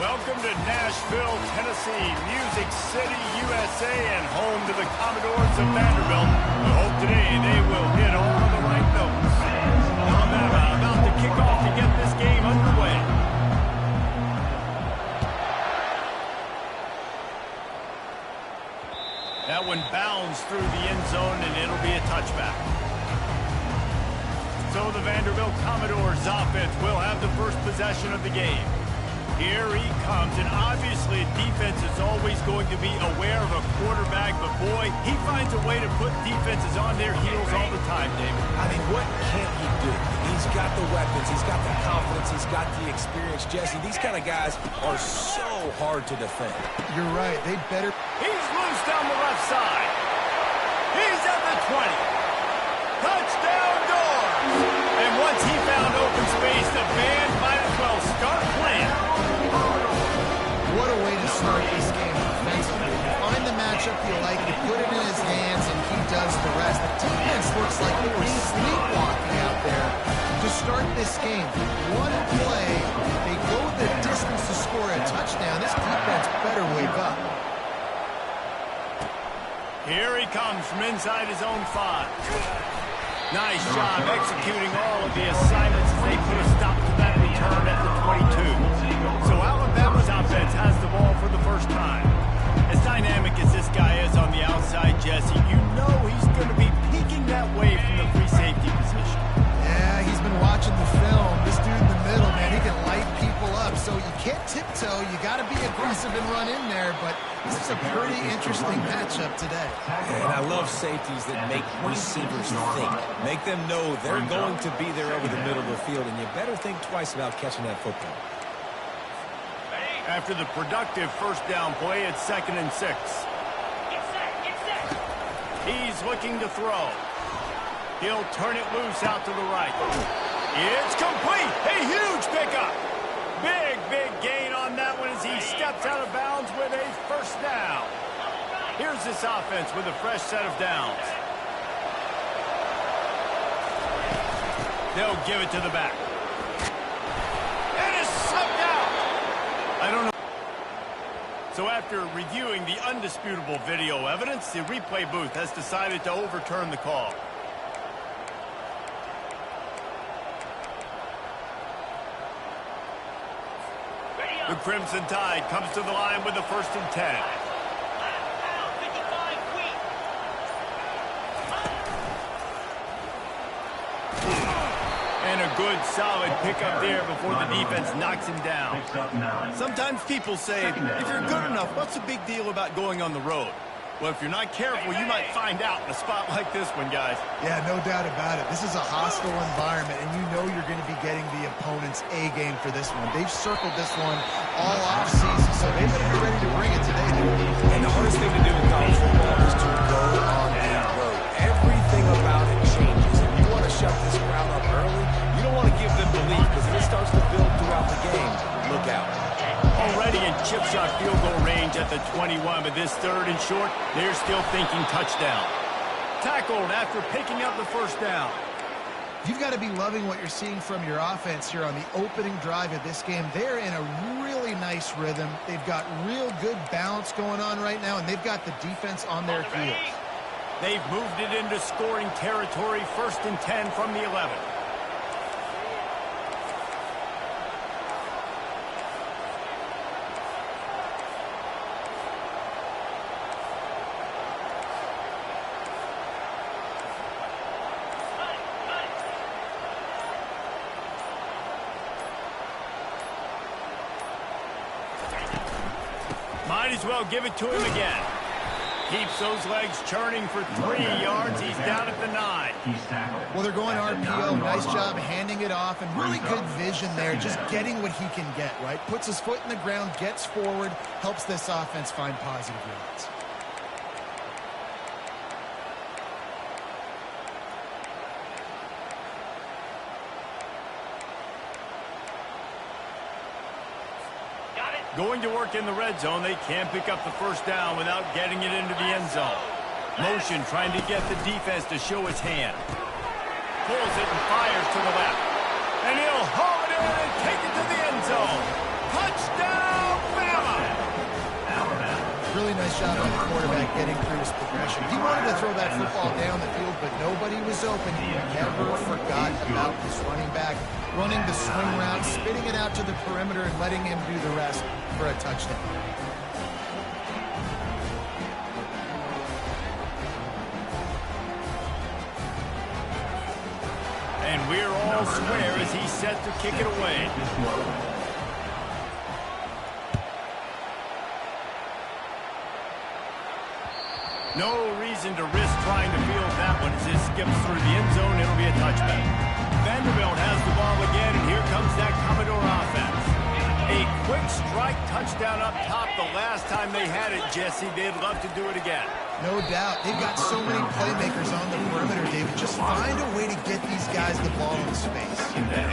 Welcome to Nashville, Tennessee, Music City, USA, and home to the Commodores of Vanderbilt. We hope today they will hit all of the right notes. Alabama about to kick off to get this game underway. That one bounds through the end zone, and it'll be a touchback. So the Vanderbilt Commodores offense will have the first possession of the game. Here he comes, and obviously defense is always going to be aware of a quarterback, but boy, he finds a way to put defenses on their heels all the time, David. I mean, what can't he do? He's got the weapons, he's got the confidence, he's got the experience. Jesse, these kind of guys are so hard to defend. You're right, they better... He's loose down the left side. He's at the 20. Touchdown Doors! And once he found open space, the band might as well start playing. What a way to start this game offensively. You find the matchup you like, you put it in his hands, and he does the rest. The defense looks like they were sleepwalking out there to start this game. One play, they go the distance to score a touchdown. This defense better wake up. Here he comes from inside his own 5. Nice job executing all of the assignments as they put a stop to that return at the 22. So Alabama's offense has the ball for the first time. As dynamic as this guy is on the outside, Jesse, you know he's going to be peeking that way from the free safety position. Yeah, he's been watching the film. This dude in the middle, man, he can light people up. So you can't tiptoe. You got to be aggressive and run in there. But this is a pretty interesting matchup today. And I love safeties that make receivers think. Make them know they're going to be there over the middle of the field, and you better think twice about catching that football. After the productive first down play, it's 2nd and 6. He's looking to throw. He'll turn it loose out to the right. It's complete. A huge pickup. Big gain on that one as he steps out of bounds with a first down. Here's this offense with a fresh set of downs. They'll give it to the back. And it's slipped out. I don't know. So after reviewing the undisputable video evidence, the replay booth has decided to overturn the call. The Crimson Tide comes to the line with the 1st and 10. And a good, solid pickup there before the defense knocks him down. Sometimes people say, if you're good enough, what's the big deal about going on the road? Well, if you're not careful, you might find out in a spot like this one, guys. Yeah, no doubt about it. This is a hostile environment, and you know you're going to be getting the opponent's A game for this one. They've circled this one all offseason, so they better be ready to bring it today. And the hardest thing to do in college football is to go on the road. Everything about it changes. If you want to shut this crowd up early, you don't want to give them belief, because if it starts to build throughout the game, look out. Already in chip shot field goal range at the 21, but this 3rd and short, they're still thinking touchdown. Tackled after picking up the first down. You've got to be loving what you're seeing from your offense here on the opening drive of this game. They're in a really nice rhythm. They've got real good balance going on right now, and they've got the defense on their heels. They've moved it into scoring territory, 1st and 10 from the 11. Might as well give it to him again. Keeps those legs churning for 3 yards. He's down at the 9. Well, they're going RPO. Nice job handing it off, and really good vision there, just getting what he can get, right? Puts his foot in the ground, gets forward, helps this offense find positive yards. Going to work in the red zone. They can't pick up the first down without getting it into the end zone. Motion trying to get the defense to show his hand. Pulls it and fires to the left. And he'll haul it in and take it to the end zone. Touchdown, nice job by the quarterback getting through his progression. He wanted to throw that football down the field, but nobody was open. He never forgot about this running back, running the swing route, spitting it out to the perimeter, and letting him do the rest for a touchdown. And we're all square as he's set to kick it away. No reason to risk trying to field that one as it skips through the end zone. It'll be a touchback. Vanderbilt has the ball again, and here comes that Commodore offense. A quick strike touchdown up top the last time they had it, Jesse. They'd love to do it again. No doubt. They've got so many playmakers on the perimeter, David. Just find a way to get these guys the ball in space.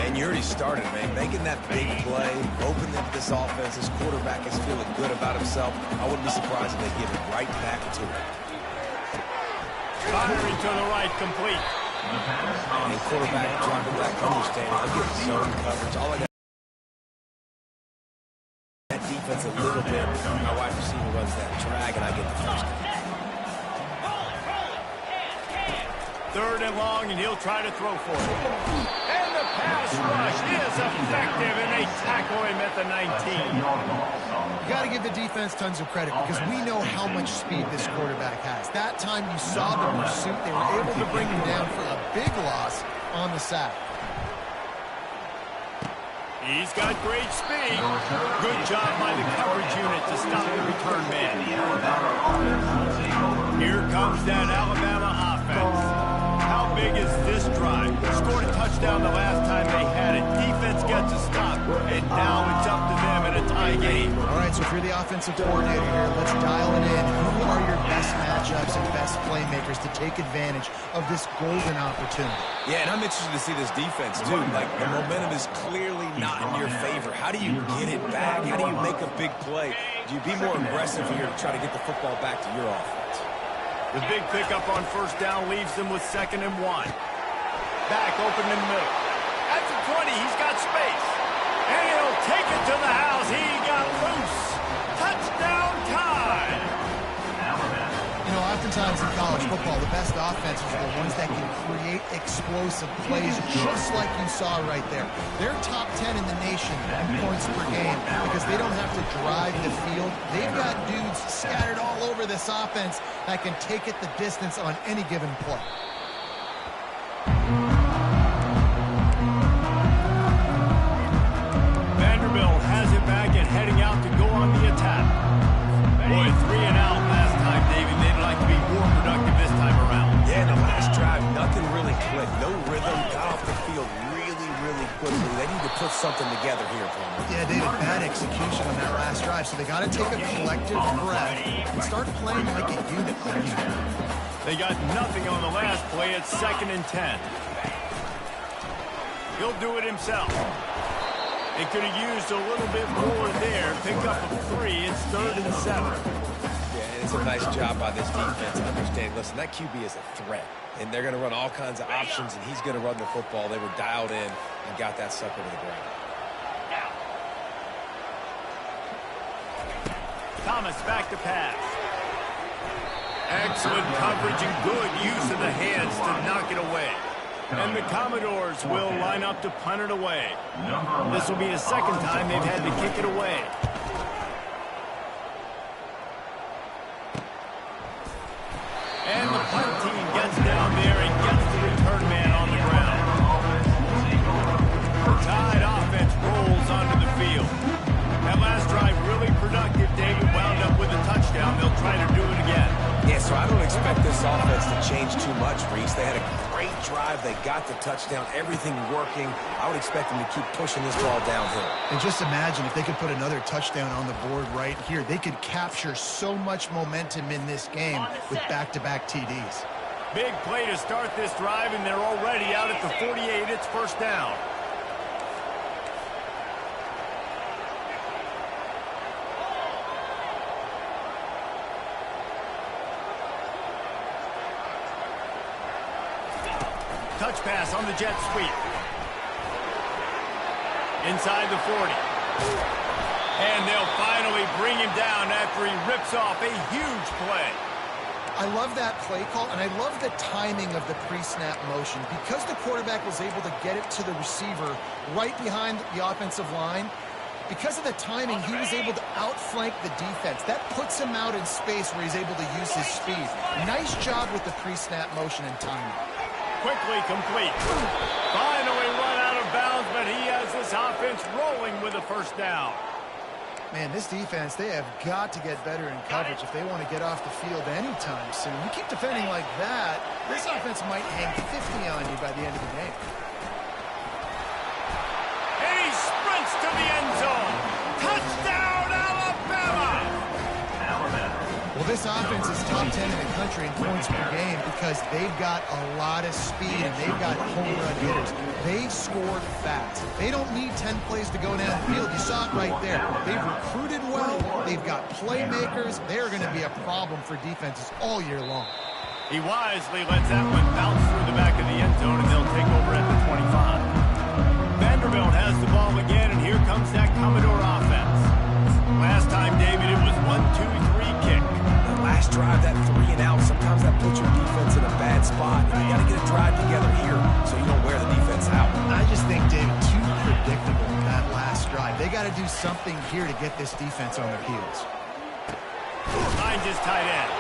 And you already started, man. Making that big play, opening up this offense. This quarterback is feeling good about himself. I wouldn't be surprised if they give it right back to him. Firing to the right, complete. And quarterback dropping back, understanding. I'm getting zone coverage. All I got that defense a little bit. My wide receiver runs that drag, and I get the first down. 3rd and long, and he'll try to throw for it. And the pass rush is effective, and they tackle him at the 19. You got to give the defense tons of credit because we know how much speed this quarterback has. That time you saw the pursuit, they were able to bring him down for a big loss on the sack. He's got great speed. Good job by the coverage unit to stop the return man. Here comes that Alabama offense. How big is this drive? Scored a touchdown the last time they had it. Defense gets a stop, and now it's up to them in a tie game. All right, so if you're the offensive coordinator here, let's dial it in. Who are your best matchups and best playmakers to take advantage of this golden opportunity? Yeah, and I'm interested to see this defense, too. Like, the momentum is clearly not in your favor. How do you get it back? How do you make a big play? Do you be more aggressive here to try to get the football back to your offense? The big pickup on 1st down leaves them with 2nd and 1. Back open in the middle. At the 20, he's got space. And he'll take it to the house. He got loose. Touchdown time. You know, oftentimes in college football, the best offenses are the ones that can create explosive plays, just like you saw right there. They're top 10 in the nation in points per game because they don't have to drive the field. They've got dudes scattered all over this offense that can take it the distance on any given play. Vanderbilt has it back and heading out to go on the attack. Boy, 3 and out last time, David. They'd like to be more productive this time around. Yeah, in the last drive, nothing really clicked. No rhythm. Got off the field really quickly. They need to put something together here, Palmer. Yeah, David, bad execution on that last drive, so they got to take a collective breath and start playing like a unit. They got nothing on the last play. It's 2nd and 10. He'll do it himself. They could have used a little bit more there. Pick up a 3. It's 3rd and 7. Yeah, it's a nice job by this defense. Understand, listen, that QB is a threat. And they're going to run all kinds of options, and he's going to run the football. They were dialed in and got that sucker to the ground. Thomas back to pass. Excellent coverage and good use of the hands to knock it away. And the Commodores will line up to punt it away. This will be the 2nd time they've had to kick it away. And the punt team gets down there and gets the return man on the ground. The Tide offense rolls onto the field. That last drive really productive. David wound up with a touchdown. They'll try to do it again. Yeah, so I don't expect this offense to change too much, Reese. They had a great drive. They got the touchdown. Everything working. I would expect them to keep pushing this ball downhill. And just imagine if they could put another touchdown on the board right here. They could capture so much momentum in this game with back-to-back TDs. Big play to start this drive, and they're already out at the 48. It's 1st down. Touch pass on the jet sweep. Inside the 40. And they'll finally bring him down after he rips off a huge play. I love that play call, and I love the timing of the pre-snap motion. Because the quarterback was able to get it to the receiver right behind the offensive line, because of the timing, he was able to outflank the defense. That puts him out in space where he's able to use his speed. Nice job with the pre-snap motion and timing. Quickly complete. Finally run out of bounds, but he has this offense rolling with a first down. Man, this defense, they have got to get better in coverage if they want to get off the field anytime soon. You keep defending like that, this offense might hang 50 on you by the end of the game. And he sprints to the end zone. Touchdown, Alabama! Well, this offense is top 10 in the country in points per game because they've got a lot of speed and they've got home run hitters. They scored fast. They don't need 10 plays to go downfield. You saw it right there. They've recruited well. They've got playmakers. They're going to be a problem for defenses all year long. He wisely lets that one bounce through the back of the end zone, and they'll take over at the 25. Vanderbilt has the ball again, and here comes that Commodore offense. Last time, David, it was 1-2-3 kick. Last drive, that 3 and out, sometimes that puts your defense in a bad spot. You got to get a drive together here so you don't wear the defense out. I just think, David, too predictable that last drive. They got to do something here to get this defense on their heels. Finds his tight end.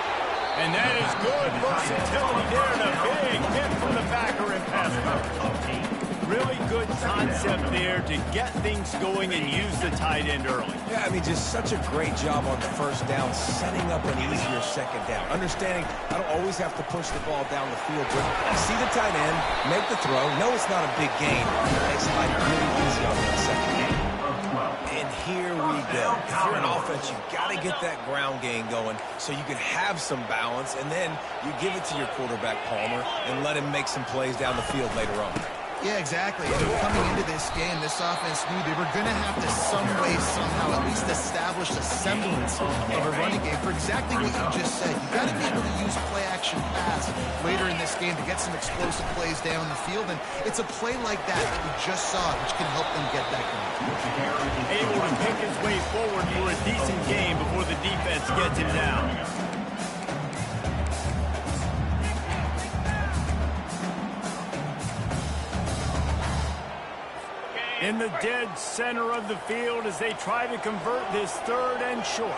And that is good versatility there, and a big hit from the backer in pass coverage. Really good concept there to get things going and use the tight end early. Yeah, I mean, just such a great job on the first down, setting up an easier second down. Understanding I don't always have to push the ball down the field, but you see the tight end, make the throw. No, it's not a big gain. It makes life really easy on that second down. And here we go. If you're an offense, you've got to get that ground game going so you can have some balance, and then you give it to your quarterback, Palmer, and let him make some plays down the field later on. Yeah, exactly. And coming into this game, this offense knew they were going to have to some way, somehow, at least establish a semblance of a running game for exactly what you just said. You got to be able to use play-action pass later in this game to get some explosive plays down the field, and it's a play like that that we just saw, which can help them get that going. Able to pick his way forward for a decent game before the defense gets him down. In the dead center of the field as they try to convert this third and short.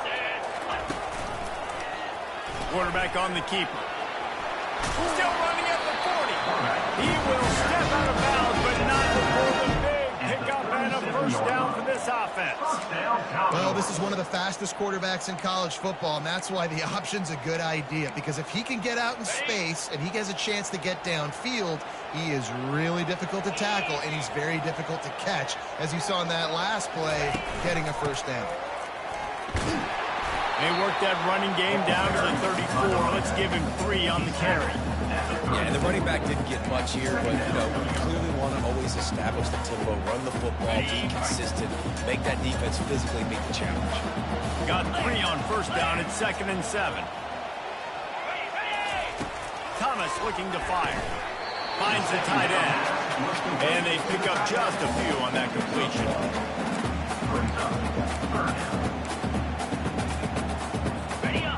Quarterback on the keeper. Still running at the 40. He will step out of bounds, but not before the big pickup and a first down for this offense. Well, this is one of the fastest quarterbacks in college football, and that's why the option's a good idea, because if he can get out in space and he has a chance to get downfield, he is really difficult to tackle, and he's very difficult to catch, as you saw in that last play, getting a first down. They work that running game down to the 34. Let's give him 3 on the carry. Yeah, and the running back didn't get much here, but, you know, you clearly want to always establish the tempo, run the football, be consistent, make that defense physically meet the challenge. Got 3 on first down at 2nd and 7. Thomas looking to fire. Finds the tight end. And they pick up just a few on that completion.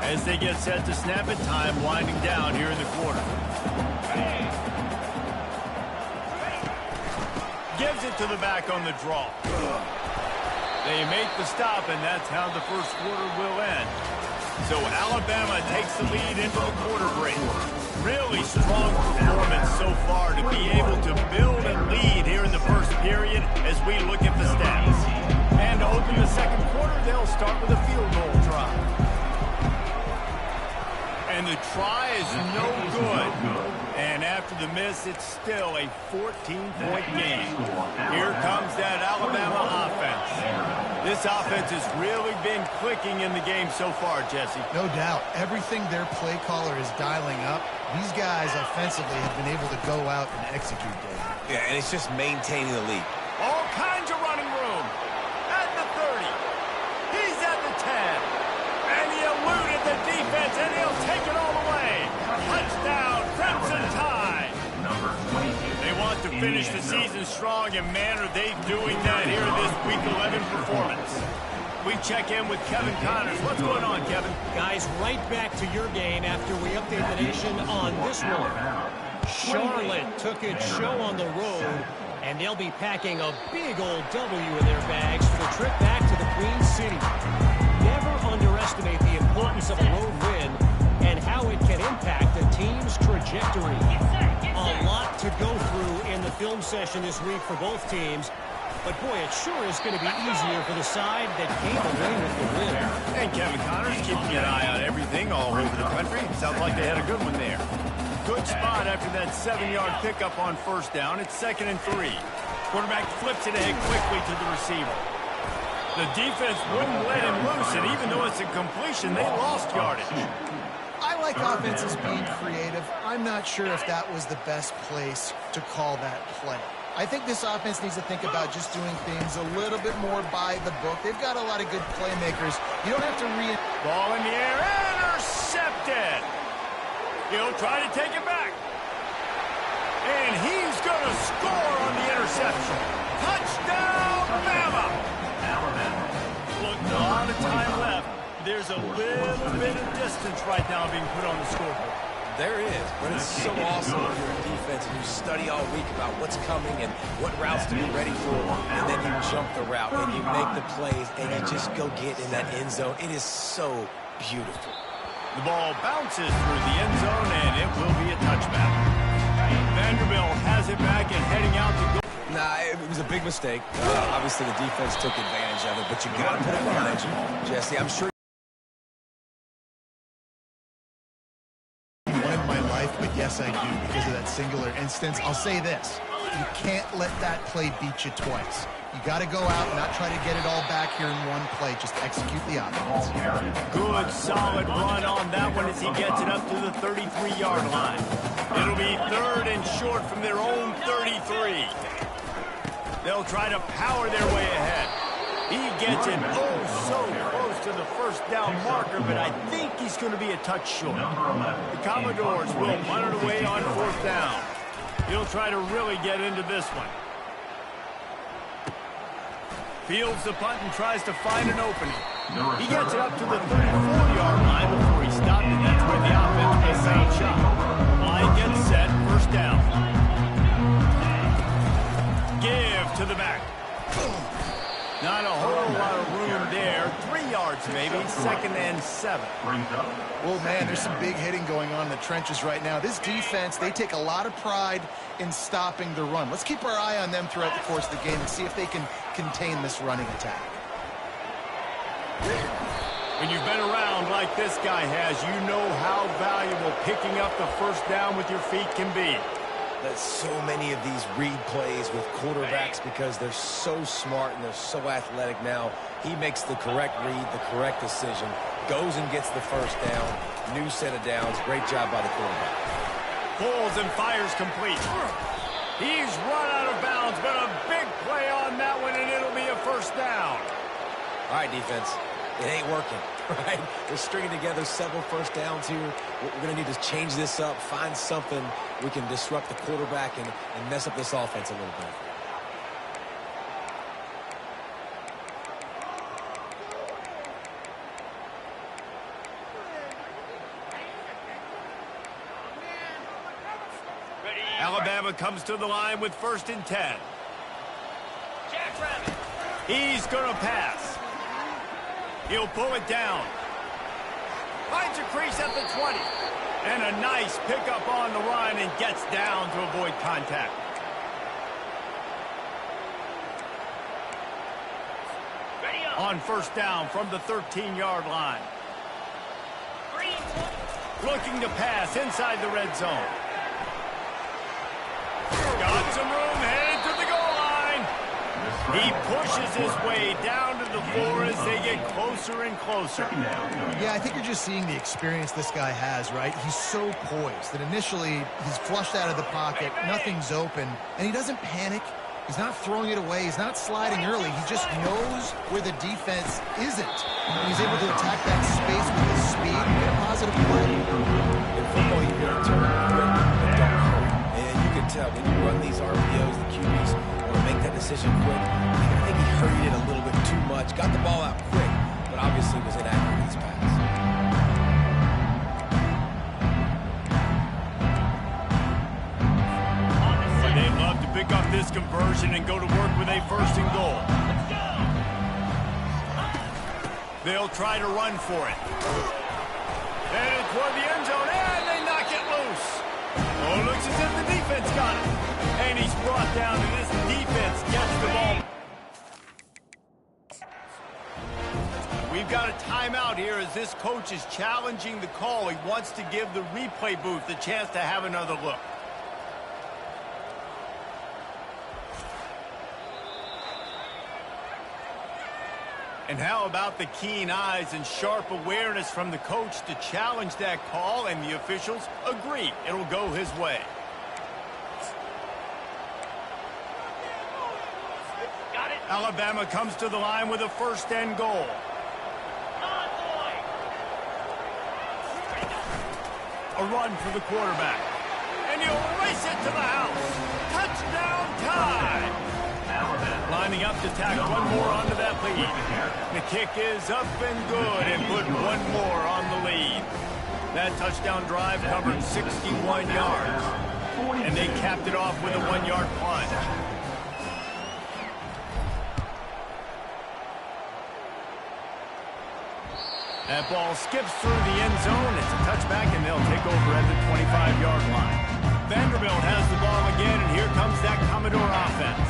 As they get set to snap it, time winding down here in the quarter. Gives it to the back on the draw. They make the stop, and that's how the first quarter will end. So Alabama takes the lead into the quarter break. Really strong performance so far to be able to build and lead here in the first period as we look at the stats. And to open the second quarter, they'll start with a field goal drive. And the try is no good. And after the miss, it's still a 14-point game. Here comes that Alabama offense. This offense has really been clicking in the game so far, Jesse. No doubt. Everything their play caller is dialing up, these guys offensively have been able to go out and execute, Dave. Yeah, and it's just maintaining the lead. All kinds of running room. At the 30. He's at the 10. And he eluded the defense, and he'll take it all the way. Touchdown, Crimson Tide. They want to finish the season strong, and man, are they doing that here in this Week 11 performance. We check in with Kevin Connors. What's going on, Kevin? Guys, right back to your game after we update the nation on this one. Charlotte took its show on the road, and they'll be packing a big old W in their bags for the trip back to the Queen City. Never underestimate the importance of a road win and how it can impact a team's trajectory. A lot to go through in the film session this week for both teams. But, boy, it sure is going to be easier for the side that came away with the win. And Kevin Connors keeping an eye on everything all over the country. Sounds like they had a good one there. Good spot after that 7-yard pickup on first down. It's 2nd and 3. Quarterback flips it ahead quickly to the receiver. The defense wouldn't let him loose, and even though it's a completion, they lost yardage. I like offenses being creative. I'm not sure if that was the best place to call that play. I think this offense needs to think about just doing things a little bit more by the book. They've got a lot of good playmakers. You don't have to Ball in the air, intercepted. He'll try to take it back. And he's going to score on the interception. Touchdown, Bama! Look, a lot of time left. There's a little bit of distance right now being put on the scoreboard. There is, but it's so awesome when you're a defense and you study all week about what's coming and what routes to be ready for, and then you jump the route and you make the plays and you just go get in that end zone. It is so beautiful. The ball bounces through the end zone, and it will be a touchback. Vanderbilt has it back and heading out to go. Nah, it was a big mistake. Obviously, the defense took advantage of it, but you got to put it behind you. Jesse, I'm sure. But yes, I do, because of that singular instance. I'll say this. You can't let that play beat you twice. You got to go out and not try to get it all back here in one play. Just execute the offense. Good, solid run on that one as he gets it up to the 33-yard line. It'll be 3rd and short from their own 33. They'll try to power their way ahead. He gets it so close to the first down marker, but I think he's going to be a touch short. The Commodores will run it away on 4th down. He'll try to really get into this one. Fields the punt and tries to find an opening. He gets it up to the 34-yard line before he stopped it. That's where the offense will sound shot. Line gets set, 1st down. Give to the back. Not a whole lot of room there. 3 yards maybe. 2nd and 7. Well, man, there's some big hitting going on in the trenches right now. This defense, they take a lot of pride in stopping the run. Let's keep our eye on them throughout the course of the game and see if they can contain this running attack. When you've been around like this guy has, you know how valuable picking up the first down with your feet can be. There's so many of these read plays with quarterbacks because they're so smart and they're so athletic now. He makes the correct read, the correct decision, goes and gets the first down, new set of downs. Great job by the quarterback. Pulls and fires complete. He's run out of bounds, but a big play on that one, and it'll be a 1st down. All right, defense. It ain't working, right? We're stringing together several 1st downs here. We're going to need to change this up, find something we can disrupt the quarterback and mess up this offense a little bit. Alabama comes to the line with 1st and 10. He's going to pass. He'll pull it down. Finds a crease at the 20. And a nice pickup on the run and gets down to avoid contact. On 1st down from the 13-yard line. Looking to pass inside the red zone. Got some room, headed to the goal line. He pushes his way down to the floor as they get closer and closer. Yeah, I think you're just seeing the experience this guy has, right? He's so poised that initially he's flushed out of the pocket, nothing's open, and he doesn't panic. He's not throwing it away. He's not sliding early. He just knows where the defense isn't. And he's able to attack that space with his speed and get a positive play. In football, you got to turn quick and don't hurry. And you can tell when you run these RPOs, the QBs want to make that decision quick. I think he hurried it a little bit too much, got the ball out quick, this conversion and go to work with a 1st and goal. They'll try to run for it. Headed toward the end zone, and they knock it loose. Oh, looks as if the defense got it. And he's brought down, and this defense gets the ball. We've got a timeout here as this coach is challenging the call. He wants to give the replay booth the chance to have another look. And how about the keen eyes and sharp awareness from the coach to challenge that call, and the officials agree it'll go his way. Got it. Alabama comes to the line with a 1st and goal. A run for the quarterback. And he'll race it to the house. Touchdown time. Lining up to tack one more onto that lead. The kick is up and good and put one more on the lead. That touchdown drive covered 61 yards. And they capped it off with a 1-yard punt. That ball skips through the end zone. It's a touchback, and they'll take over at the 25-yard line. Vanderbilt has the ball again, and here comes that Commodore offense.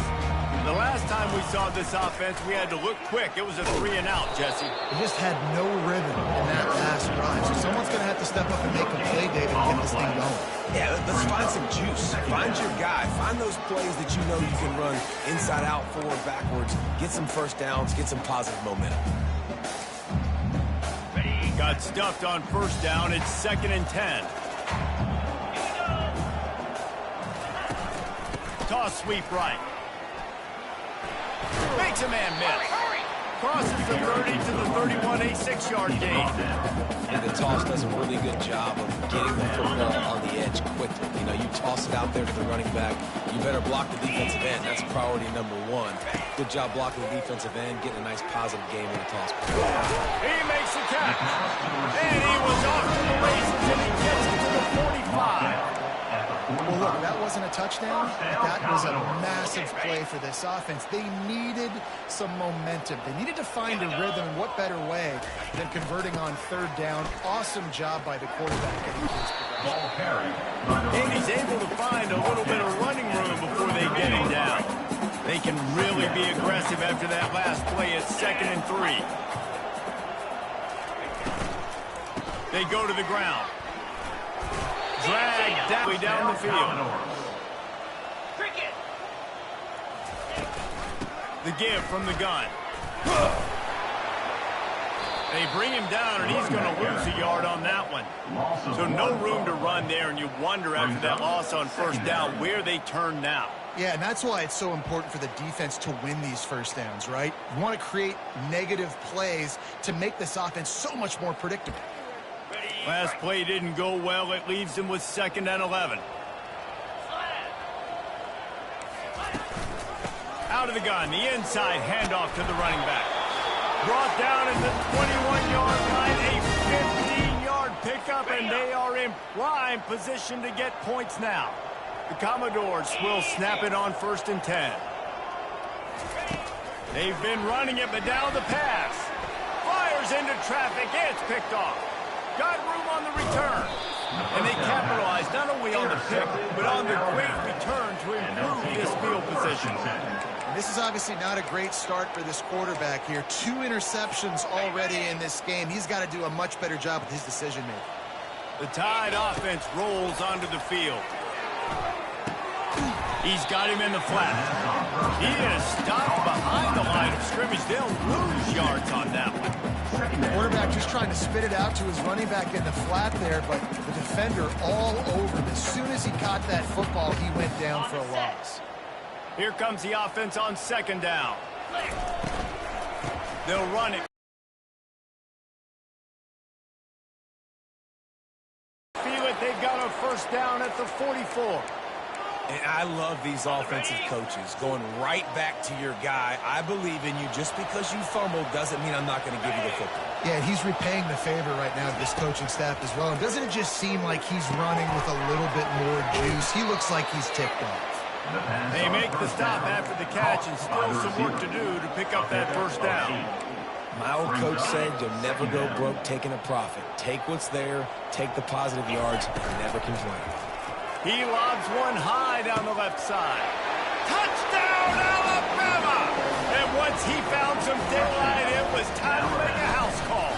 The last time we saw this offense, we had to look quick. It was a 3-and-out, Jesse. They just had no rhythm in that last drive. So someone's going to have to step up and make a play, David, and get this thing going. Yeah, let's find some juice. Find your guy. Find those plays that you know you can run inside out, forward, backwards. Get some 1st downs. Get some positive momentum. Got stuffed on 1st down. It's 2nd and 10. Toss sweep right. Makes a man miss. Crosses the 30 to the 31, a 6-yard gain. And the toss does a really good job of getting the football on the edge quickly. You know, you toss it out there to the running back. You better block the defensive end. That's priority number 1. Good job blocking the defensive end, getting a nice positive game in the toss. He makes the catch. And he was off to the races, and he gets it to the 45. Well, look, that wasn't a touchdown. That was a massive play for this offense. They needed some momentum. They needed to find a rhythm, and what better way than converting on 3rd down. Awesome job by the quarterback. And he's able to find a little bit of running room before they get him down. They can really be aggressive after that last play at 2nd and 3. They go to the ground. Dragged down the field. The give from the gun. They bring him down, and he's going to lose a yard on that one. So no room to run there, and you wonder after that loss on 1st down where they turn now. Yeah, and that's why it's so important for the defense to win these 1st downs, right? You want to create negative plays to make this offense so much more predictable. Last play didn't go well. It leaves him with 2nd and 11. Out of the gun, the inside handoff to the running back. Brought down at the 21-yard line, a 15-yard pickup, and they are in prime position to get points now. The Commodores will snap it on 1st and 10. They've been running it, but now the pass. Fires into traffic. It's picked off. Got room on the return. And they capitalized not only on the pick, but on the great return to improve this field position. And this is obviously not a great start for this quarterback here. 2 interceptions already in this game. He's got to do a much better job with his decision-making. The Tide offense rolls onto the field. He's got him in the flat. He is stopped behind the line of scrimmage. They'll lose yards on that one. The quarterback just trying to spit it out to his running back in the flat there, but the defender all over him. As soon as he caught that football, he went down for a loss. Here comes the offense on 2nd down. They'll run it. Feel it, they've got a 1st down at the 44. And I love these offensive coaches going right back to your guy. I believe in you. Just because you fumbled doesn't mean I'm not going to give you the football. Yeah, he's repaying the favor right now to this coaching staff as well. And doesn't it just seem like he's running with a little bit more juice? He looks like he's ticked off. They make the stop after the catch and still some work to do to pick up that first down. My old coach said you'll never go broke taking a profit. Take what's there, take the positive yards, and never complain. He lobs one high down the left side. Touchdown, Alabama! And once he found some daylight, it was time to make a house call.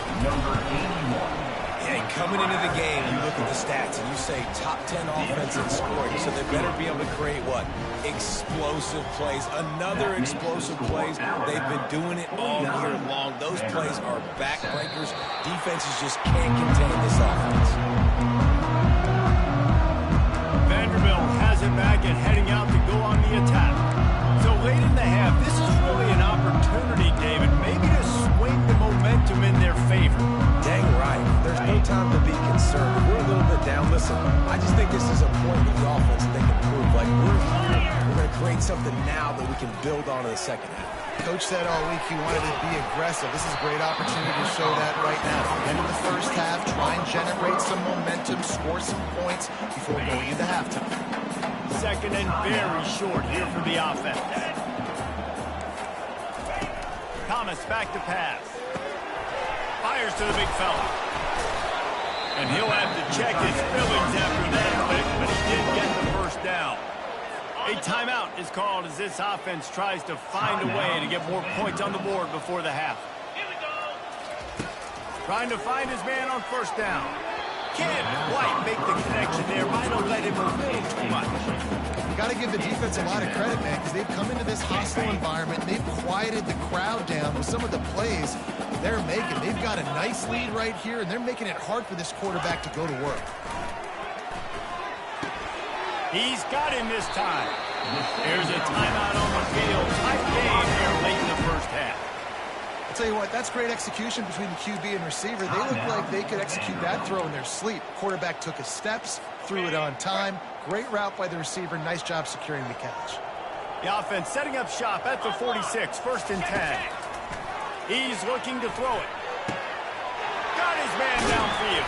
Hey, coming into the game, you look at the stats and you say top 10 offense in scoring, so they better be able to create what? Explosive plays. Another explosive plays. They've been doing it all year long. Those plays are backbreakers. Defenses just can't contain this offense. Vanderbilt has it back and heading out to go on the attack. So late in the half, this is really an opportunity, David, maybe to swing the momentum in their favor. Dang right. There's no time to be concerned. If we're a little bit down, listen, I just think this is a point in the offense that they can prove. Like, we're here. We're going to create something now that we can build on in the second half. Coach said all week he wanted to be aggressive. This is a great opportunity to show that right now. End of the first half, try and generate some momentum, score some points before going into halftime. Second and very short here for the offense. Thomas back to pass. Fires to the big fella. And he'll have to check his feelings after that click, but he did get the first down. A timeout is called as this offense tries to find a way to get more points on the board before the half. Trying to find his man on first down. Can't quite make the connection there. Might have let him a little too much. You got to give the defense a lot of credit, man, because they've come into this hostile environment. They've quieted the crowd down with some of the plays they're making. They've got a nice lead right here, and they're making it hard for this quarterback to go to work. He's got him this time. There's a timeout on the field. Tight game here late in the first half. I'll tell you what, that's great execution between the QB and receiver. They look like they could execute that throw in their sleep. Quarterback took his steps, threw it on time. Great route by the receiver. Nice job securing the catch. The offense setting up shop at the 46, first and 10. He's looking to throw it. Got his man downfield.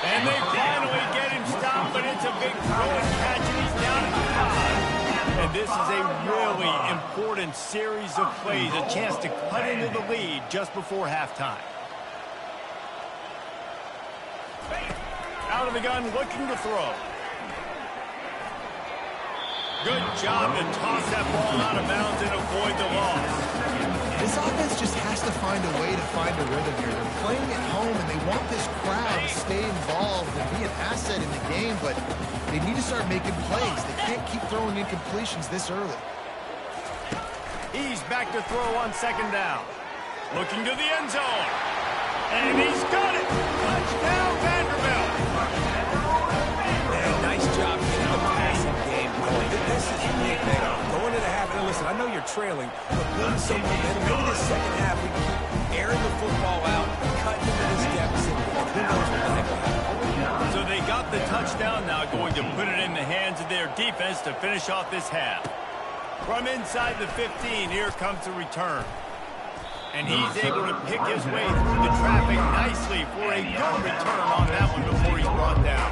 And they finally get him stopped, but it's a big throw and catch, and he's down at the 5. And this is a really important series of plays, a chance to cut into the lead just before halftime. Out of the gun, looking to throw. Good job to toss that ball out of bounds and avoid the loss. This offense just has to find a way to find a rhythm here. They're playing at home, and they want this crowd to stay involved and be an asset in the game, but they need to start making plays. They can't keep throwing incompletions this early. He's back to throw on second down. Looking to the end zone. And he's got it. Touchdown, Vanderbilt. Man, nice job getting the passing game going. This is big, man. Going into half, and listen, I know you're trailing, but building some momentum. Maybe this second half, we can keep airing the football out, cutting into this deficit, and who knows what the heck will happen. So they got the touchdown now, going to put it in the hands of their defense to finish off this half. From inside the 15, here comes the return. And he's able to pick his way through the traffic nicely for a good return on that one before he's brought down.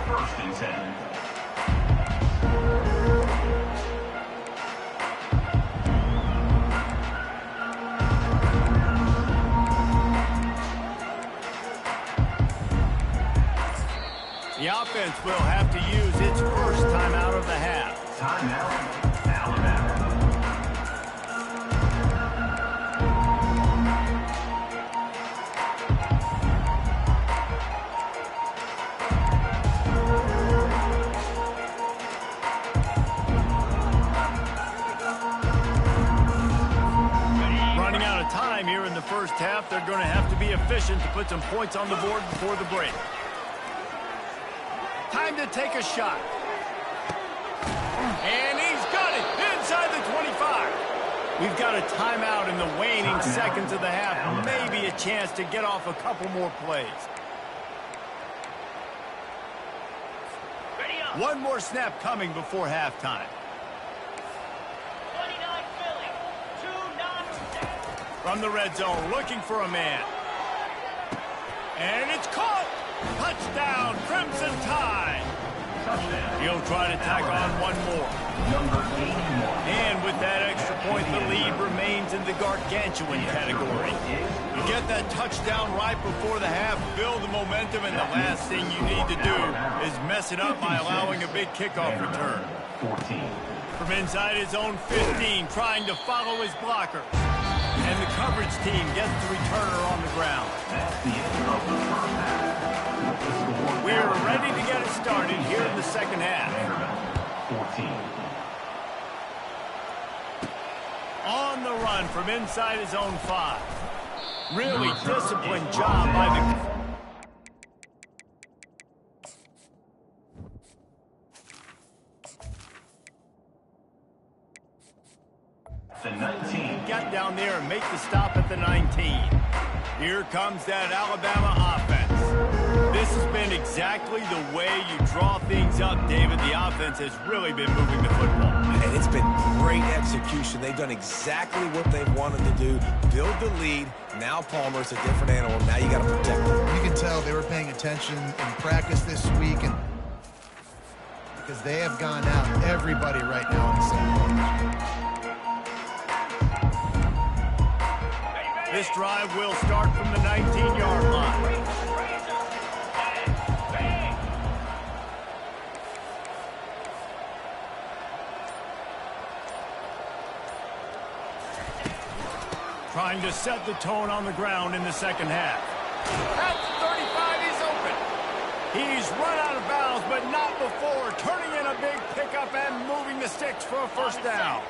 The offense will have to use its first timeout of the half. Timeout, Alabama. Running out of time here in the first half, they're going to have to be efficient to put some points on the board before the break. Time to take a shot. And he's got it inside the 25. We've got a timeout in the waning seconds of the half. Maybe a chance to get off a couple more plays. One more snap coming before halftime. From the red zone, looking for a man. And it's caught. Touchdown, Crimson Tide. He'll try to tack on one more. And with that extra point, the lead remains in the gargantuan category. You get that touchdown right before the half, build the momentum, and the last thing you need to do is mess it up by allowing a big kickoff return. From inside his own 15, trying to follow his blockers. And the coverage team gets the returner on the ground. We're ready to get it started here in the second half. On the run from inside his own 5. Really disciplined job by the 19. Get down there and make the stop at the 19. Here comes that Alabama offense. This has been exactly the way you draw things up, David. The offense has really been moving the football. And it's been great execution. They've done exactly what they wanted to do. Build the lead. Now Palmer's a different animal. Now you got to protect him. You can tell they were paying attention in practice this week, and because they have gone out, everybody right now on the same page. This drive will start from the 19-yard line. Trying to set the tone on the ground in the second half. At the 35, he's open. He's run out of bounds, but not before. Turning in a big pickup and moving the sticks for a first down.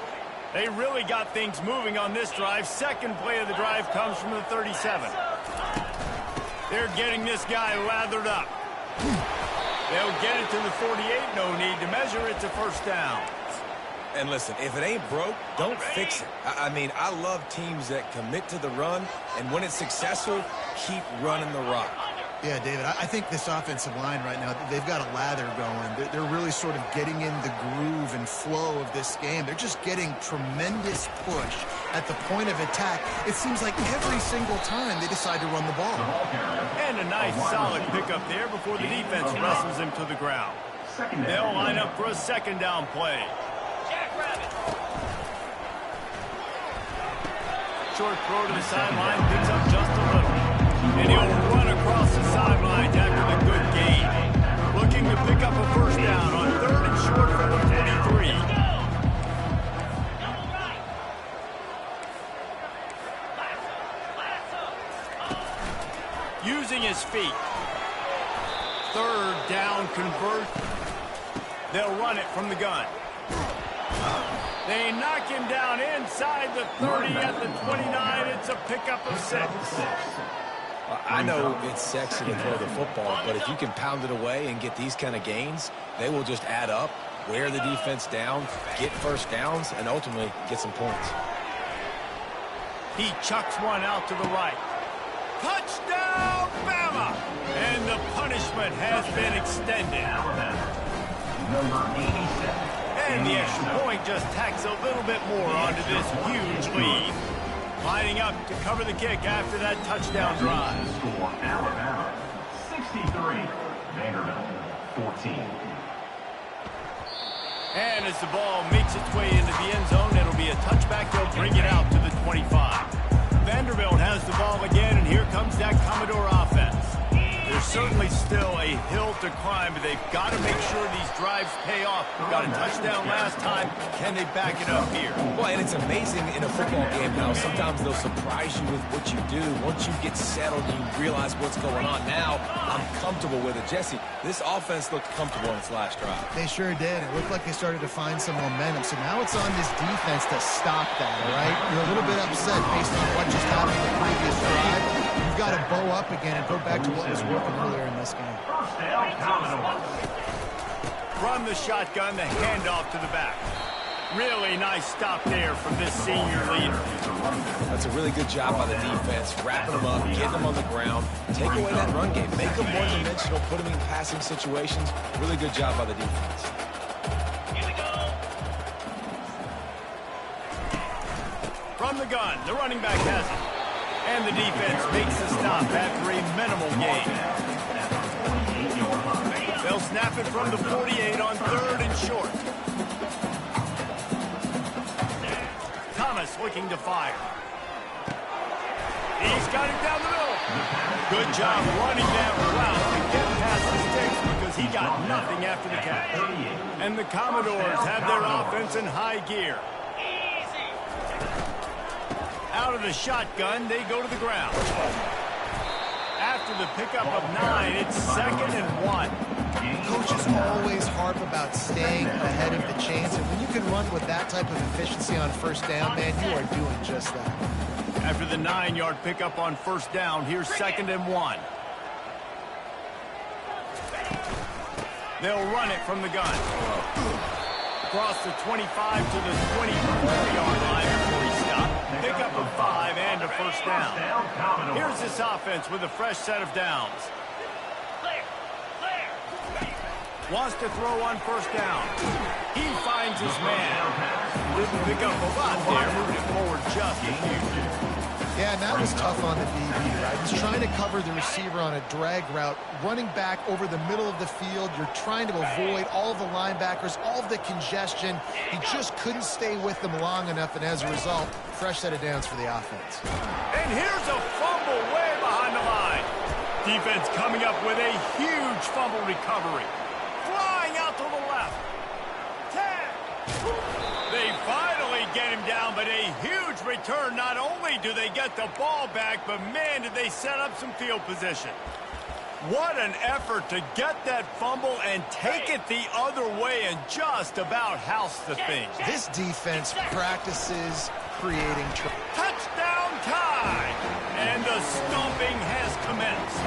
They really got things moving on this drive. Second play of the drive comes from the 37. They're getting this guy lathered up. They'll get it to the 48. No need to measure. It's a first down. And listen, if it ain't broke, don't fix it. I mean, I love teams that commit to the run, and when it's successful, keep running the rock. Yeah, David, I think this offensive line right now, they've got a lather going. They're really sort of getting in the groove and flow of this game. They're just getting tremendous push at the point of attack. It seems like every single time they decide to run the ball. And a nice solid pickup there before the defense wrestles him to the ground. They'll line up for a second down play. Short throw to the sideline, picks up just a little. And he'll run across the sidelines after the good gain. Looking to pick up a first down on 3rd and short from the 43. Using his feet. 3rd down convert. They'll run it from the gun. They knock him down inside the 30 at the 29. It's a pickup of 6. I know it's sexy to throw the football, but if you can pound it away and get these kind of gains, they will just add up, wear the defense down, get first downs, and ultimately get some points. He chucks one out to the right. Touchdown, Bama! And the punishment has been extended. Number 87. And the extra point just tacks a little bit more onto this huge lead. Lining up to cover the kick after that touchdown drive. Score Alabama 63, Vanderbilt 14. And as the ball makes its way into the end zone, it'll be a touchback. They'll bring it out to the 25. Vanderbilt has the ball again, and here comes that Commodore offense. There's certainly still a hill to climb, but they've got to make sure these drives pay off. Got a touchdown last time. Can they back it up here? Well, and it's amazing in a football game how sometimes they'll surprise you with what you do. Once you get settled and you realize what's going on now, I'm comfortable with it. Jesse, this offense looked comfortable on its last drive. They sure did. It looked like they started to find some momentum. So now it's on this defense to stop that, all right? You're a little bit upset based on what just happened in the previous drive. You've got to bow up again and go back to what was working earlier in this game. First down, Commodore. From the shotgun, the handoff to the back. Really nice stop there from this senior leader. That's a really good job by the defense, wrapping them up, getting them on the ground, take away that run game, make them one-dimensional, put them in passing situations. Really good job by the defense. From the gun, the running back has it. And the defense makes the stop after a minimal gain. They'll snap snap it from the 48 on 3rd and short. Thomas looking to fire. He's got it down the middle. Good job running that route to get past the sticks because he got nothing after the catch. And the Commodores have their offense in high gear. Out of the shotgun, they go to the ground. After the pickup of 9, it's 2nd and 1. Coaches always harp about staying ahead of the chains, and when you can run with that type of efficiency on 1st down, man, you are doing just that. After the 9-yard pickup on 1st down, here's 2nd and 1. They'll run it from the gun. Across the 25 to the 24-yard line before he stopped. Pickup of 5 and a 1st down. Here's this offense with a fresh set of downs. Wants to throw on 1st down. He finds his man. Didn't pick up a lot there, moving it forward just a few. Yeah, and that was tough on the DB, right? He's trying to cover the receiver on a drag route, running back over the middle of the field. You're trying to avoid all of the linebackers, all of the congestion. He just couldn't stay with them long enough, and as a result, fresh set of downs for the offense. And here's a fumble way behind the line. Defense coming up with a huge fumble recovery. Flying out to the left. 10. They finally get him down, but a huge return. Not only do they get the ball back, but man, did they set up some field position. What an effort to get that fumble and take it the other way and just about house the thing. This defense practices creating trouble. Touchdown time! And the stomping has commenced.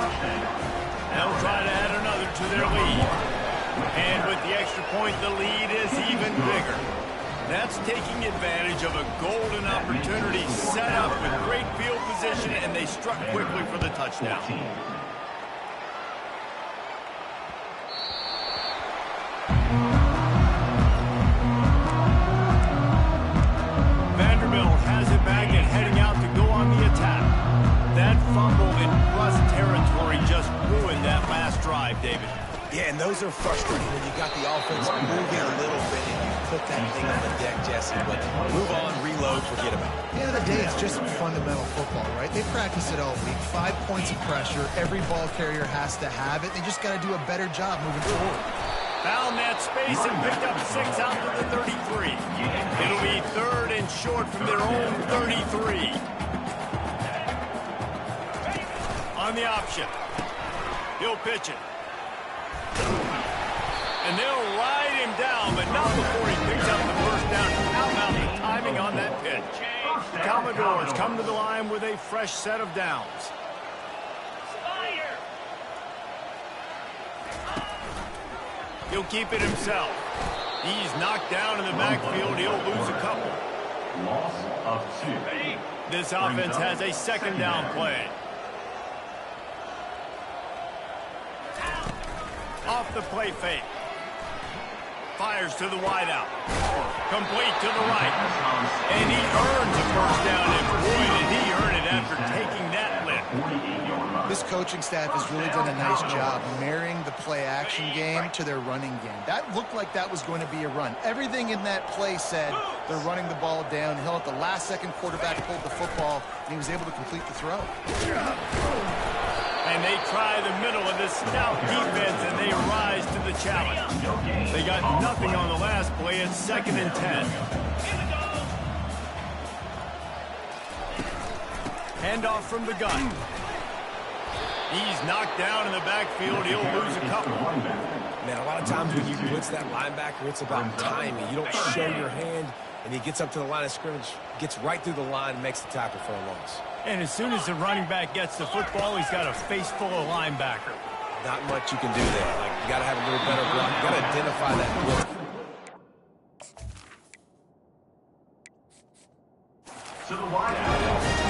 They'll try to add another to their lead. And with the extra point, the lead is even bigger. That's taking advantage of a golden opportunity set up with great field position, and they struck quickly for the touchdown. Vanderbilt has it back and heading out to go on the attack. That fumble in Russ territory just ruined that last drive, David. Yeah, and those are frustrating when you got the offense moving a little bit and you put that thing on the deck, Jesse. But move on, reload, forget about it. At the end of the day, it's just fundamental football, right? They practice it all week. 5 points of pressure. Every ball carrier has to have it. They just got to do a better job moving forward. Found that space and picked up 6 out to the 33. It'll be 3rd and short from their own 33. On the option. He'll pitch it. And they'll ride him down, but not before he picks up the 1st down. How about the timing on that pitch? The Commodores come to the line with a fresh set of downs. He'll keep it himself. He's knocked down in the backfield. He'll lose a couple. Loss of 2. This offense has a 2nd down play. Off the play fake. Fires to the wideout. Complete to the right. And he earns a 1st down. And boy, did he earn it after taking that lift. This coaching staff has really done a nice job marrying the play-action game to their running game. That looked like that was going to be a run. Everything in that play said they're running the ball downhill. At the last second, quarterback pulled the football, and he was able to complete the throw. And they try the middle of this stout defense, and they rise to the challenge. They got nothing on the last play. It's 2nd and 10. Handoff from the gun. He's knocked down in the backfield. He'll lose a couple. Man, a lot of times when you blitz that linebacker, it's about timing. You don't show your hand, and he gets up to the line of scrimmage, gets right through the line, and makes the tackle for a loss. And as soon as the running back gets the football, he's got a face full of linebacker. Not much you can do there. Like, you got to have a little better block. You got to identify that blitz. To the wideout.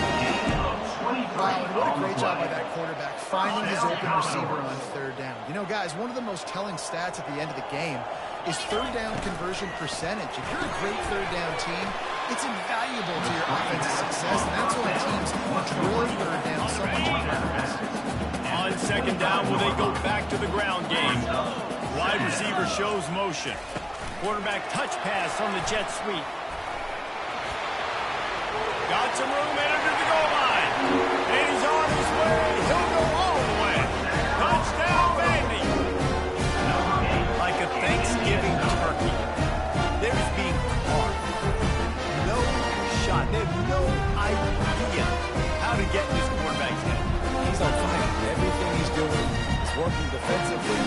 Wow, and what a great job by that quarterback, finding his open receiver on 3rd down. You know, guys, one of the most telling stats at the end of the game is 3rd down conversion percentage. If you're a great 3rd down team, it's invaluable to your offensive success, and that's why teams drill 3rd down so much in practice. On 2nd down, will they go back to the ground game? Wide Wide receiver shows motion. Quarterback touch pass on the jet sweep. Got some room and under the goal line. And he's on his way. He'll go all the way. Touchdown, Vandy. Like a Thanksgiving turkey. There's being carved. No shot. They have no idea how to get in this quarterback's head. He's on fire. Everything he's doing is working defensively.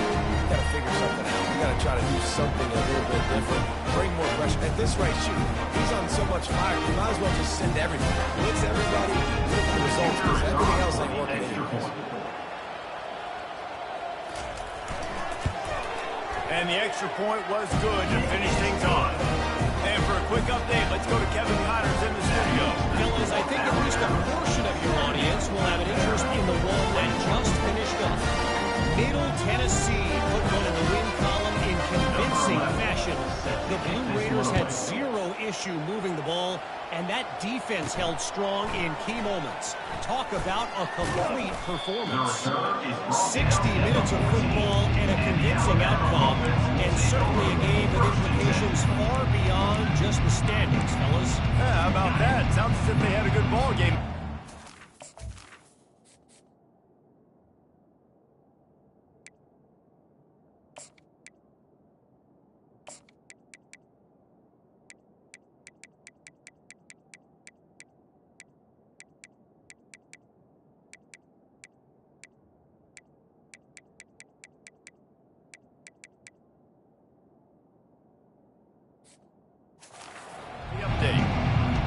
You got to figure something out. You got to try to do something a little bit different. Bring more pressure. At this rate, shoot. He's on so much fire. You might as well just send everything. Blitz everybody. Look for the results because everything else ain't working anymore. And the extra point was good to finish things off. And for a quick update, let's go to Kevin Connors in the studio. Fellas, I think at least a portion of your audience will have an interest in the one that just finished up. Middle Tennessee put one in the win column in convincing fashion. The Blue Raiders had zero issue moving the ball, and that defense held strong in key moments. Talk about a complete performance. 60 minutes of football and a convincing outcome, and certainly a game with implications far beyond just the standings, fellas. Yeah, how about that? Sounds as if they had a good ball game.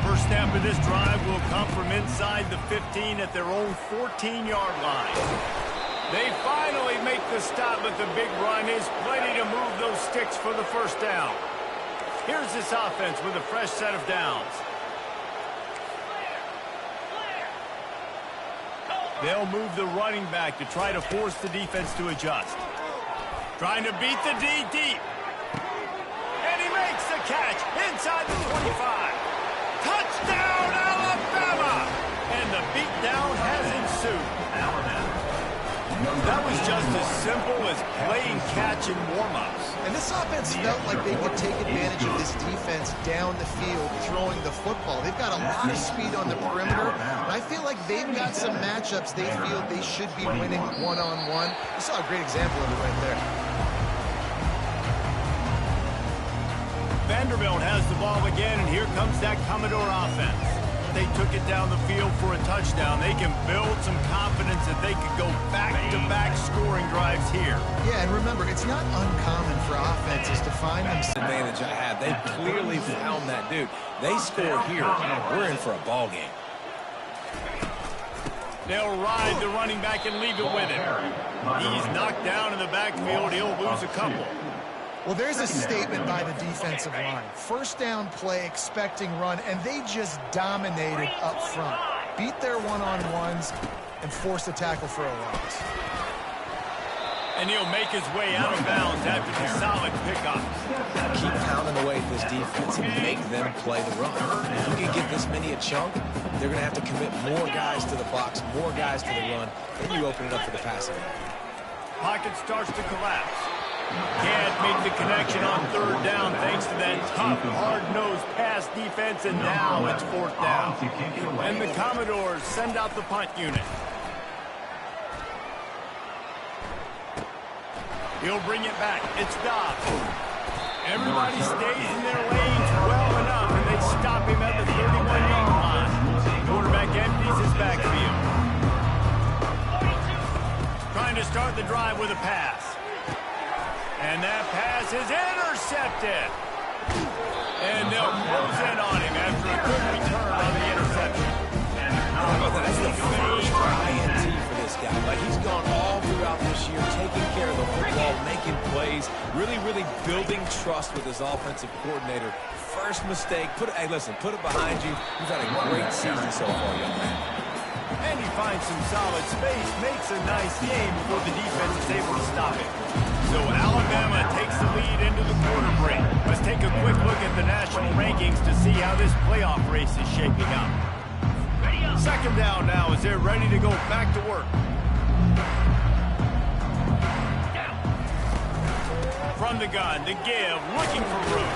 First snap of this drive will come from inside the 15 at their own 14-yard line. They finally make the stop, but the big run is plenty to move those sticks for the first down. Here's this offense with a fresh set of downs. They'll move the running back to try to force the defense to adjust. Trying to beat the D deep. And he makes the catch inside the 25. Touchdown, Alabama! And the beatdown has ensued. That was just as simple as playing catch in warm-ups. And this offense felt like they could take advantage of this defense down the field throwing the football. They've got a lot of speed on the perimeter, and I feel like they've got some matchups they feel they should be winning one-on-one. You saw a great example of it right there. Vanderbilt has the ball again, and here comes that Commodore offense. They took it down the field for a touchdown. They can build some confidence that they could go back-to-back scoring drives here. Yeah, and remember, it's not uncommon for offenses to find themselves. Advantage I have. They clearly found that dude. They score here. We're in for a ball game. They'll ride the running back and leave it with him. He's knocked down in the backfield. He'll lose a couple. Well, there's a statement by the defensive line. First down play, expecting run, and they just dominated up front. Beat their one-on-ones and forced a tackle for a loss. And he'll make his way out of bounds after the solid pickup. Keep pounding away at this defense and make them play the run. If you can get this many a chunk, they're going to have to commit more guys to the box, more guys to the run. Then you open it up for the passing. Pocket starts to collapse. Can't make the connection on third down thanks to that tough, hard-nosed pass defense, and now it's fourth down. And the Commodores send out the punt unit. He'll bring it back. It's Dobbs. Everybody stays in their lanes well enough, and they stop him at the 31-yard line. Quarterback empties his backfield. Trying to start the drive with a pass. And that pass is intercepted. And they'll close in on him after a good return on the interception. That's the first INT for this guy. Like, he's gone all throughout this year, taking care of the football, making plays, really building trust with his offensive coordinator. First mistake, hey, listen, put it behind you. You've had a great season so far, young man. And he finds some solid space, makes a nice game before the defense is able to stop it. So Alabama takes the lead into the quarter break. Let's take a quick look at the national rankings to see how this playoff race is shaping up. Second down now as they're ready to go back to work. From the gun, the give, looking for room.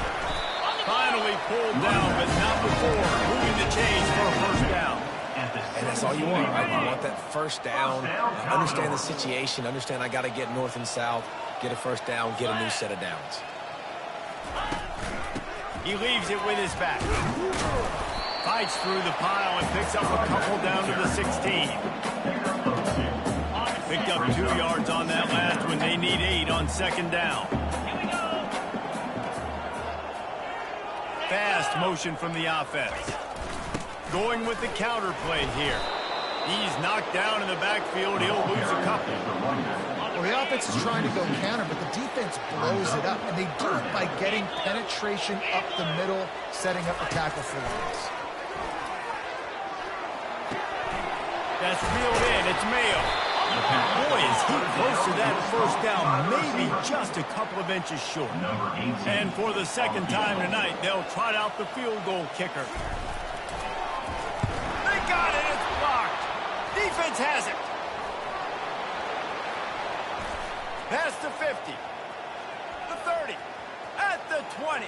Finally pulled down, but not before moving the chains for a first down. And that's all you want, right? You want that first down. Understand the situation. Understand I got to get north and south, get a first down, get a new set of downs. He leaves it with his back. Fights through the pile and picks up a couple down to the 16. Picked up 2 yards on that last one. They need 8 on second down. Fast motion from the offense. Going with the counter play here. He's knocked down in the backfield. He'll lose a couple. Well, the offense is trying to go counter, but the defense blows it up, and they do it by getting penetration up the middle, setting up the tackle for loss. That's reeled in. It's Mayo. Boy, is he close to that first down, maybe just a couple of inches short. And for the second time tonight, they'll trot out the field goal kicker. They got it. It's blocked. Defense has it. Past the 50. The 30. At the 20.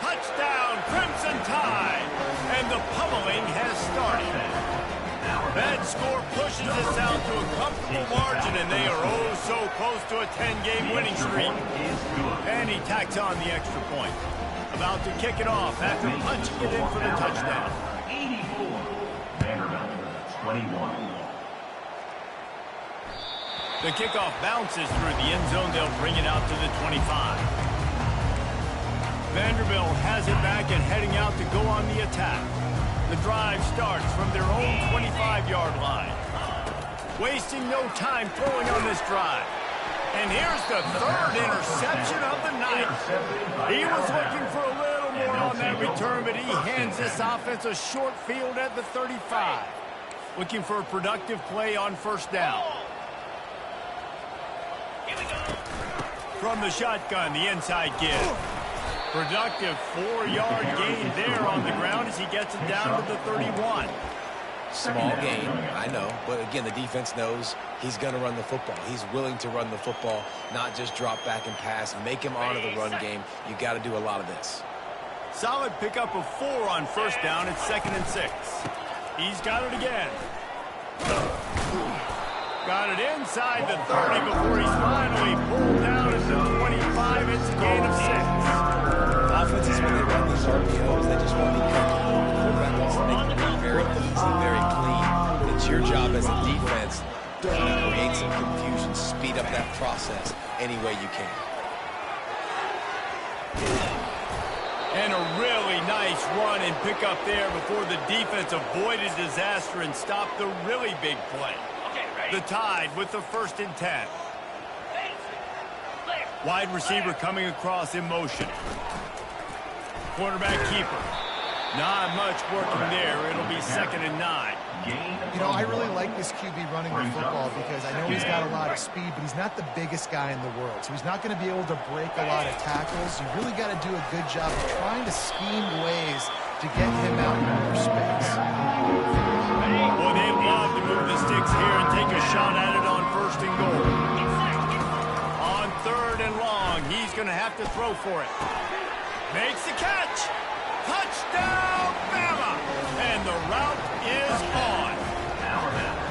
Touchdown, Crimson Tide. And the pummeling has started. That score pushes us out to a comfortable margin, and they are oh so close to a 10-game winning streak. And he tacks on the extra point. About to kick it off after punching it in for the touchdown. 84. Vanderbilt, 21. The kickoff bounces through the end zone. They'll bring it out to the 25. Vanderbilt has it back and heading out to go on the attack. The drive starts from their own 25-yard line. Wasting no time throwing on this drive. And here's the third interception of the night. He was looking for a little more on that return, but he hands this offense a short field at the 35. Looking for a productive play on first down. From the shotgun, the inside give. Productive 4-yard gain there on the ground as he gets it down to the 31. Small gain, I know, but again, the defense knows he's going to run the football. He's willing to run the football, not just drop back and pass, make him honor the run game. You got to do a lot of this. Solid pickup of 4 on first down. It's 2nd and 6. He's got it again. Got it inside the 30 before he's finally pulled down at the 25. It's a gain of 6. Offenses, when they run these RPOs, they just want to be comfortable. The quarterback wants to make it very easy, very clean. But it's your job as a defense to create some confusion, speed up that process any way you can. And a really nice run and pickup there before the defense avoided disaster and stopped the really big play. The Tide with the 1st and 10. Wide receiver coming across in motion. Quarterback keeper. Not much working there. It'll be 2nd and 9. You know, I really like this QB running the football because I know he's got a lot of speed, but he's not the biggest guy in the world. So he's not going to be able to break a lot of tackles. You really got to do a good job of trying to scheme ways to get him out in more space. Boy, they love to move the sticks here and take a shot at it on 1st and goal. On 3rd and long, he's going to have to throw for it. Makes the catch. Touchdown, Bama. And the route is on.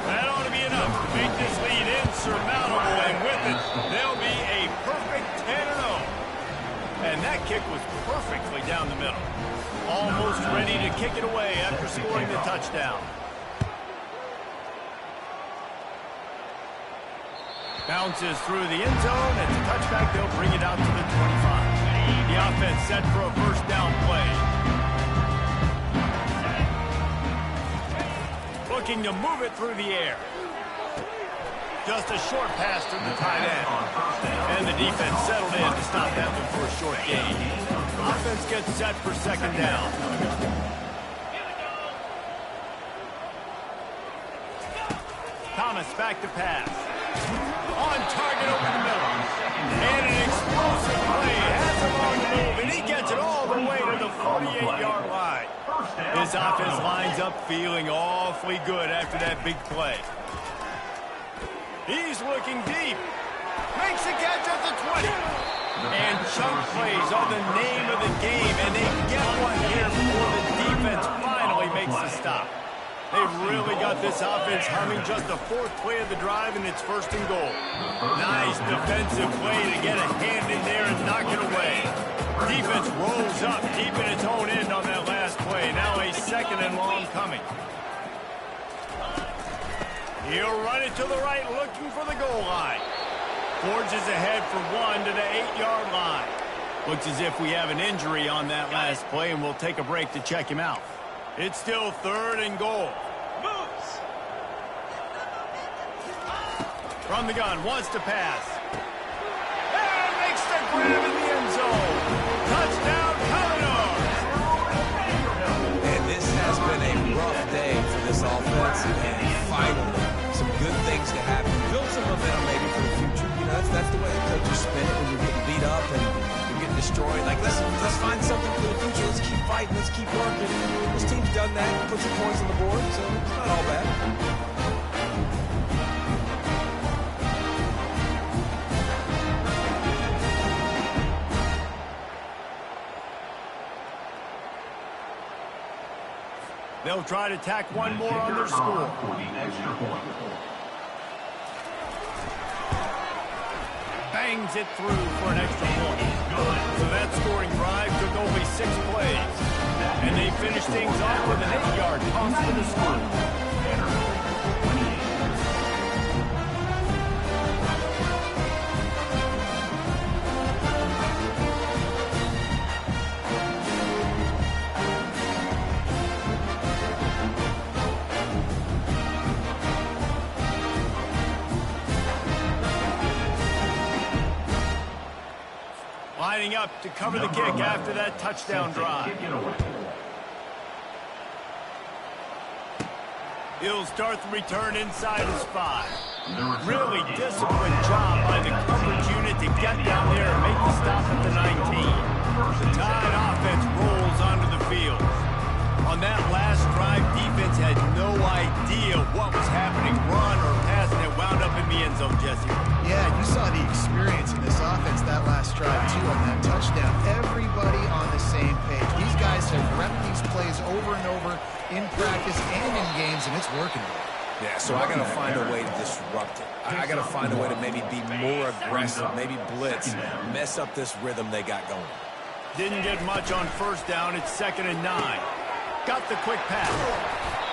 That ought to be enough to make this lead insurmountable. And with it, they'll be a perfect 10-0. And that kick was perfectly down the middle. Almost ready to kick it away after scoring the touchdown. Bounces through the end zone. It's a touchback. They'll bring it out to the 25. The offense set for a first down play. Looking to move it through the air. Just a short pass to the tight end. And the defense settled in to stop that one for a short gain. Offense gets set for 2nd down. Thomas back to pass. On target over the middle. And an explosive play. Has him on the move, and he gets it all the way to the 48-yard line. His offense lines up feeling awfully good after that big play. He's looking deep. Makes the catch chunk plays are the name of the game, and they get one here before the defense finally makes the stop. They've really got this offense humming. Just the fourth play of the drive, and it's first and goal. Nice defensive play to get a hand in there and knock it away. Defense rolls up deep in its own end on that last play. Now a second and long coming. He'll run it to the right, looking for the goal line. Forges ahead for one to the 8-yard line. Looks as if we have an injury on that last play, and we'll take a break to check him out. It's still third and goal. From the gun, wants to pass. And makes the grab in the end zone. Touchdown, Commodores! And this has been a rough day for this offense, and finally, some good things to happen. Build some momentum maybe for the future. You know, that's the way the coaches spin it when you're getting beat up and you're getting destroyed. Like, let's find something for the future. Let's keep fighting. Let's keep working. This team's done that. Put some points on the board, so it's not all bad. They'll try to tack one more on their score. Bangs it through for an extra point. So that scoring drive took only 6 plays. And they finished things off with an 8-yard toss for the score. Lining up to cover the kick after that touchdown drive. He'll start the return inside his 5. Really disciplined job by the coverage unit to get down there and make the stop at the 19. The Tide offense rolls onto the field. On that last drive, defense had no idea what was happening, run or pass, and it wound up in the end zone, Jesse. Yeah, you saw the experience in this offense that last drive, too, on that touchdown. Everybody on the same page. These guys have repped these plays over and over in practice and in games, and it's working. Yeah, so I got to find a way to disrupt it. I got to find a way to maybe be more aggressive, maybe blitz, mess up this rhythm they got going. Didn't get much on first down. It's 2nd and 9. Got the quick pass.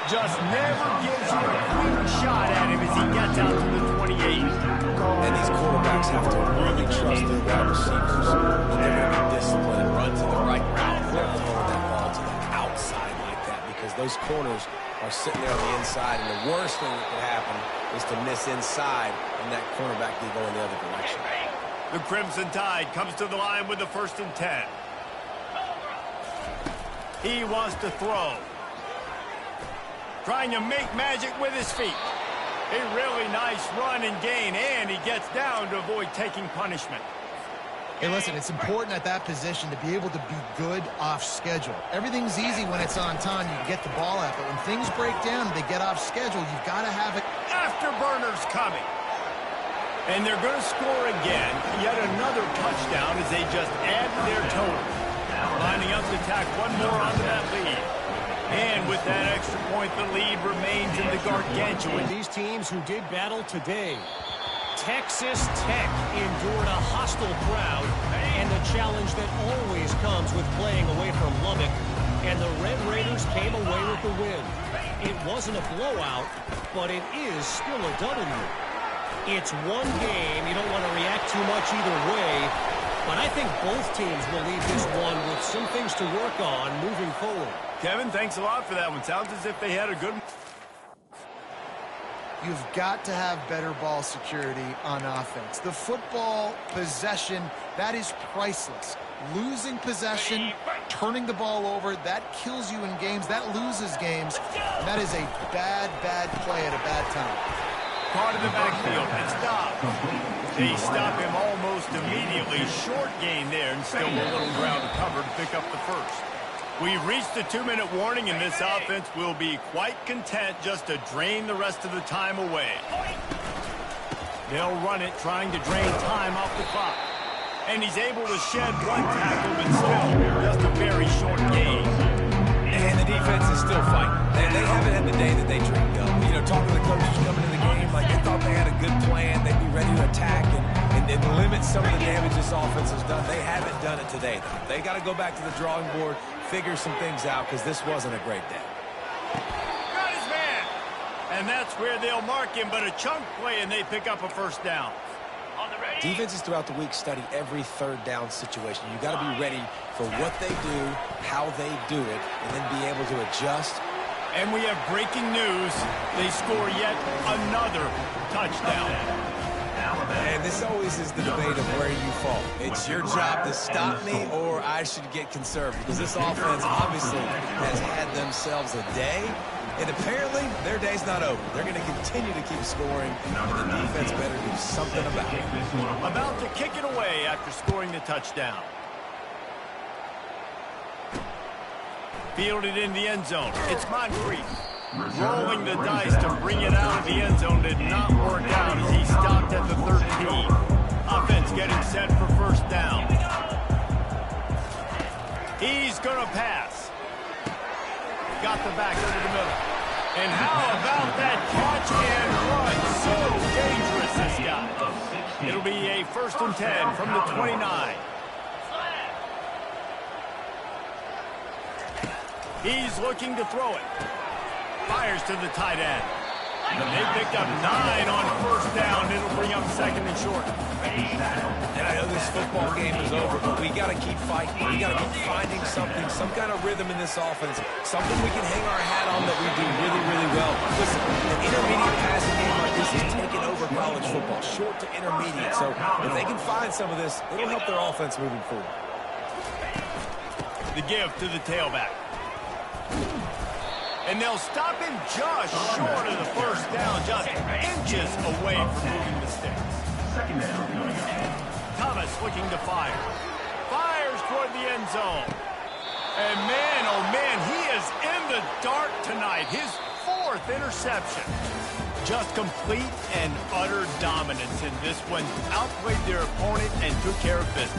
Just never gives you a clean shot at him as he gets out to the 28. And these quarterbacks have to really trust their wide receivers that they're going to be disciplined and run to the right route. They're throwing that ball to the outside like that because those corners are sitting there on the inside, and the worst thing that could happen is to miss inside and that cornerback be going the other direction. The Crimson Tide comes to the line with the 1st and 10. He wants to throw. Trying to make magic with his feet. A really nice run and gain, and he gets down to avoid taking punishment. Hey, listen, it's important at that position to be able to be good off schedule. Everything's easy when it's on time. You can get the ball out, but when things break down and they get off schedule, you've got to have it. Afterburners coming. And they're going to score again. Yet another touchdown as they just add to their total. Lining up to tack one more onto that lead. And with that extra point, the lead remains in the gargantuan. These teams who did battle today. Texas Tech endured a hostile crowd and the challenge that always comes with playing away from Lubbock. And the Red Raiders came away with the win. It wasn't a blowout, but it is still a W. It's one game. You don't want to react too much either way. But I think both teams will leave this one with some things to work on moving forward. Kevin, thanks a lot for that one. Sounds as if they had a good... You've got to have better ball security on offense. The football possession, that is priceless. Losing possession, turning the ball over, that kills you in games. That loses games. And that is a bad, bad play at a bad time. Caught in the backfield and stopped. They stop him almost immediately. Short gain there, and still a little ground to cover to pick up the first. We've reached the 2-minute warning, and this offense will be quite content just to drain the rest of the time away. They'll run it, trying to drain time off the clock. And he's able to shed one tackle, but still just a very short game. And the defense is still fighting. They haven't had the day that they dreamed of. You know, talking to the coaches coming into the game, like they thought they had a good plan. They'd be ready to attack and limit some of the damage this offense has done. They haven't done it today, though. They got to go back to the drawing board, figure some things out, because this wasn't a great day. Got his man. And that's where they'll mark him, but a chunk play, and they pick up a first down. Defenses throughout the week study every third down situation. You got to be ready for what they do, how they do it, and then be able to adjust. And we have breaking news. They score yet another touchdown. And this always is the debate of where you fall. It's your job to stop me, or I should get conservative, because this offense obviously has had themselves a day. And apparently, their day's not over. They're going to continue to keep scoring, and the defense better do something about it. About to kick it away after scoring the touchdown. Fielded in the end zone. It's Moncrief. Rolling the dice to bring it out of the end zone did not work out as he stopped at the 13. Offense getting set for first down. He's going to pass. Got the back over the middle. And how about that catch and run? So dangerous, this guy. It'll be a 1st and 10 from the 29. He's looking to throw it. Fires to the tight end. And they picked up 9 on first down. It'll bring up 2nd and short. And I know this football game is over, but we got to keep fighting. We got to keep finding something, some kind of rhythm in this offense, something we can hang our hat on that we do really, really well. Listen, an intermediate passing game like this is taking over college football, short to intermediate. So if they can find some of this, it'll help their offense moving forward. The give to the tailback. And they'll stop him just short of the first down, just inches away from moving the sticks. Thomas looking to fire. Fires toward the end zone. And man, oh man, he is in the dark tonight. His 4th interception. Just complete and utter dominance in this one. Outplayed their opponent and took care of business.